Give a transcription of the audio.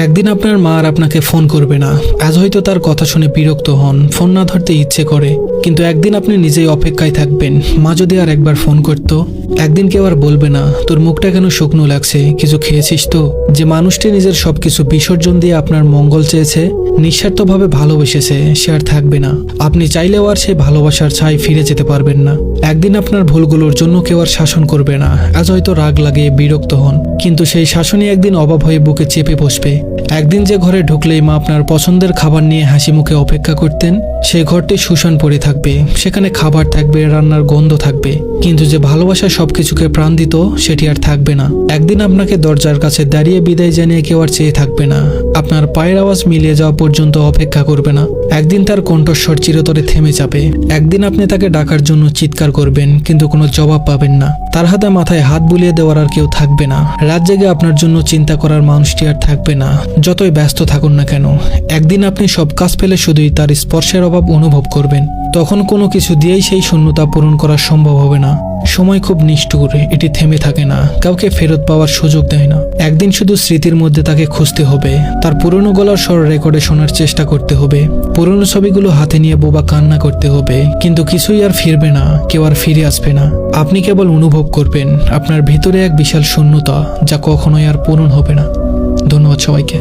একদিন আপনার মা আর আপনাকে ফোন করবে না। আজ হয়তো তার কথা শুনে বিরক্ত হন, ফোন না ধরতে ইচ্ছে করে, কিন্তু একদিন আপনি নিজেই অপেক্ষায় থাকবেন। মা যদি আর একবার ফোন করতো, একদিন কেউ আর বলবে না তোর মুখটা কেন শুকনো লাগছে, কিছু খেয়েছিস তো। যে মানুষটি নিজের সবকিছু বিসর্জন দিয়ে আপনার মঙ্গল চেয়েছে, নিঃস্বার্থভাবে ভালোবেসেছে, সে আর থাকবে না। আপনি চাইলেও আর সেই ভালোবাসার ছাই ফিরে যেতে পারবেন না। একদিন আপনার ভুলগুলোর জন্য কেউ আর শাসন করবে না। আজ হয়তো রাগ লাগে, বিরক্ত হন, কিন্তু সেই শাসনই একদিন অভাব হয়ে বুকে চেপে বসবে। একদিন যে ঘরে ঢুকলেই মা আপনার পছন্দের খাবার নিয়ে হাসি মুখে অপেক্ষা করতেন, সেই ঘরটি শুষণ পড়ে থাকবে। সেখানে খাবার থাকবে, রান্নার গন্ধ থাকবে, কিন্তু যে ভালোবাসা সবকিছুকে প্রাণ দিত, সেটি আর থাকবে না। একদিন আপনাকে দরজার কাছে দাঁড়িয়ে বিদায় জানিয়ে কেউ আর চেয়ে থাকবে না। আপনার পায়ের আওয়াজ মিলিয়ে যাওয়া পর্যন্ত অপেক্ষা করবে না। একদিন তার কণ্ঠস্বর চিরতরে থেমে যাবে। একদিন আপনি তাকে ডাকার জন্য চিৎকার করবেন, কিন্তু কোনো জবাব পাবেন না। তার হাতে মাথায় হাত বুলিয়ে দেওয়ার আর কেউ থাকবে না। রাত জেগে আপনার জন্য চিন্তা করার মানুষটি আর থাকবে না, যতই ব্যস্ত থাকুন না কেন। একদিন আপনি সব কাজ ফেলে শুধুই তার স্পর্শের অভাব অনুভব করবেন। তখন কোনো কিছু দিয়েই সেই শূন্যতা পূরণ করা সম্ভব হবে না। সময় খুব নিষ্ঠুর, এটি থেমে থাকে না, কাউকে ফেরত পাওয়ার সুযোগ দেয় না। একদিন শুধু স্মৃতির মধ্যে তাকে খুঁজতে হবে, তার পুরনো গলার স্বর রেকর্ডে শোনার চেষ্টা করতে হবে, পুরনো ছবিগুলো হাতে নিয়ে বোবা কান্না করতে হবে, কিন্তু কিছুই আর ফিরবে না, কেউ আর ফিরে আসবে না। আপনি কেবল অনুভব করবেন আপনার ভিতরে এক বিশাল শূন্যতা, যা কখনোই আর পূরণ হবে না। ধন্যবাদ সবাইকে।